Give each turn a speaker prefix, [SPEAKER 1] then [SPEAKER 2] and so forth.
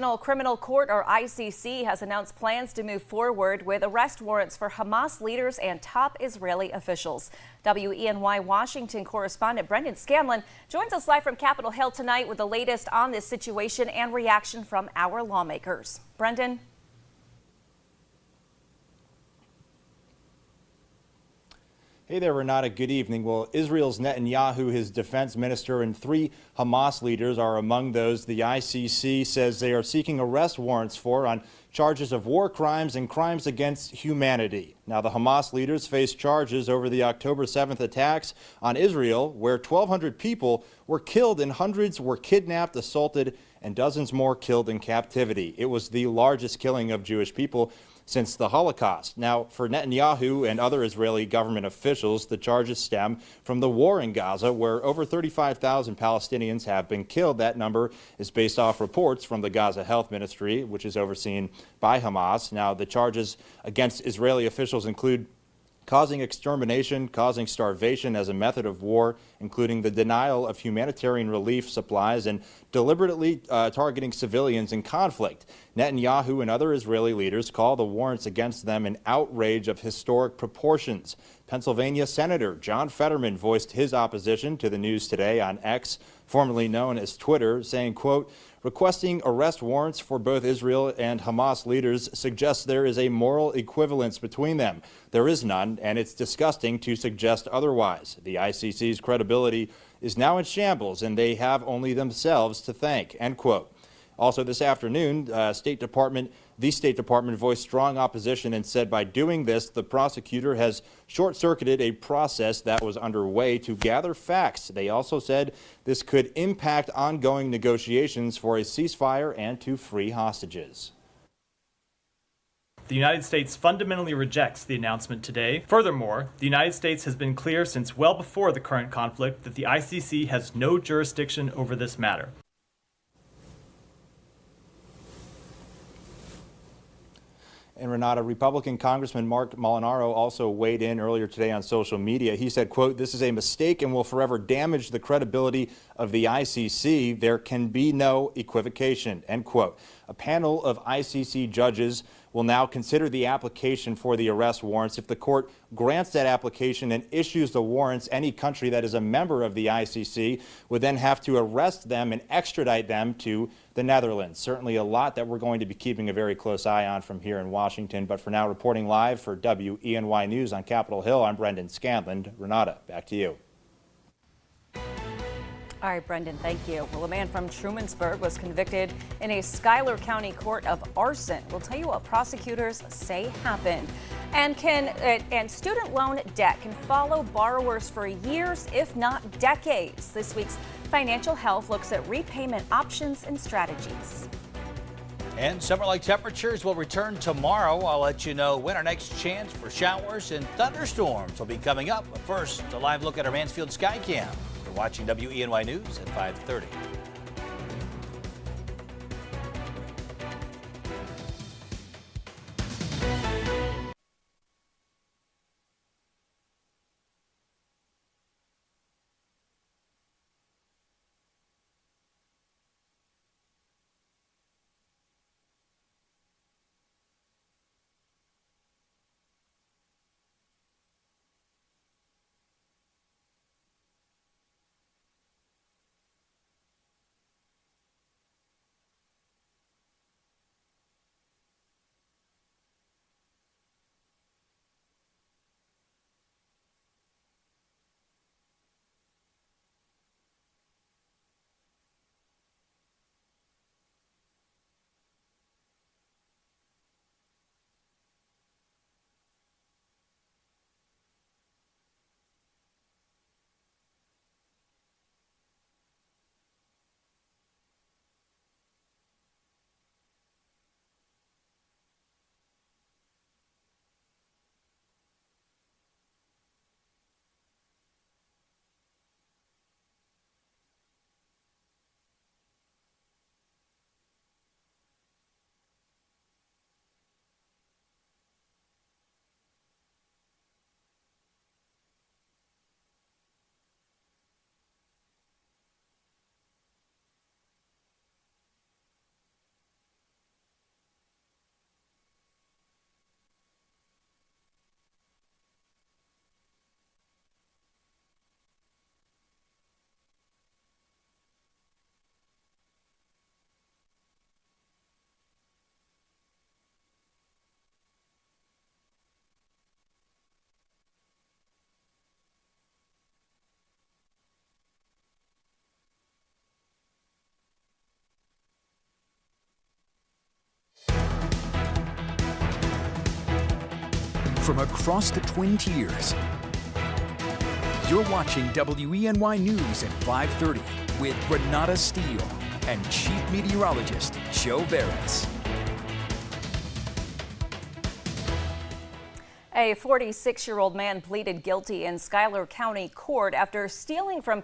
[SPEAKER 1] Criminal Court, or ICC, has announced plans to move forward with arrest warrants for Hamas leaders and top Israeli officials. WENY Washington correspondent Brendan Scanlon joins us live from Capitol Hill tonight with the latest on this situation and reaction from our lawmakers. Brendan?
[SPEAKER 2] Hey there, Renata. Good evening. Well, Israel's Netanyahu, his defense minister, and 3 Hamas leaders are among those the ICC says they are seeking arrest warrants for on charges of war crimes and crimes against humanity. Now, the Hamas leaders face charges over the October 7th attacks on Israel, where 1,200 people were killed and hundreds were kidnapped, assaulted, and dozens more killed in captivity. It was the largest killing of Jewish people since the Holocaust. Now, for Netanyahu and other Israeli government officials, the charges stem from the war in Gaza, where over 35,000 Palestinians have been killed. That number is based off reports from the Gaza Health Ministry, which is overseen by Hamas. Now, the charges against Israeli officials include causing extermination, causing starvation as a method of war, including the denial of humanitarian relief supplies, and deliberately targeting civilians in conflict. Netanyahu and other Israeli leaders call the warrants against them an outrage of historic proportions. Pennsylvania Senator John Fetterman voiced his opposition to the news today on X, formerly known as Twitter, saying, quote, "Requesting arrest warrants for both Israel and Hamas leaders suggests there is a moral equivalence between them. There is none, and it's disgusting to suggest otherwise. The ICC's credibility is now in shambles, and they have only themselves to thank," end quote. Also this afternoon, the State Department voiced strong opposition and said by doing this, the prosecutor has short-circuited a process that was underway to gather facts. They also said this could impact ongoing negotiations for a ceasefire and to free hostages.
[SPEAKER 3] The United States fundamentally rejects the announcement today. Furthermore, the United States has been clear since well before the current conflict that the ICC has no jurisdiction over this matter.
[SPEAKER 2] And Renata, Republican Congressman Mark Molinaro also weighed in earlier today on social media. He said, quote, "This is a mistake and will forever damage the credibility of the ICC. There can be no equivocation," end quote. A panel of ICC judges will now consider the application for the arrest warrants. If the court grants that application and issues the warrants, any country that is a member of the ICC would then have to arrest them and extradite them to the Netherlands. Certainly a lot that we're going to be keeping a very close eye on from here in Washington. But for now, reporting live for WENY News on Capitol Hill, I'm Brendan Scanlon. Renata, back to you.
[SPEAKER 1] All right, Brendan, thank you. Well, a man from Trumansburg was convicted in a Schuyler County court of arson. We'll tell you what prosecutors say happened. And student loan debt can follow borrowers for years, if not decades. This week's Financial Health looks at repayment options and strategies.
[SPEAKER 4] And summer-like temperatures will return tomorrow. I'll let you know when our next chance for showers and thunderstorms will be coming up. But first, a live look at our Mansfield Skycam. You're watching WENY News at 5:30.
[SPEAKER 5] from across the Twin Tiers. You're watching WENY News at 5:30 with Renata Steele and Chief Meteorologist Joe Barris.
[SPEAKER 1] A 46-year-old man pleaded guilty in Schuyler County Court after stealing from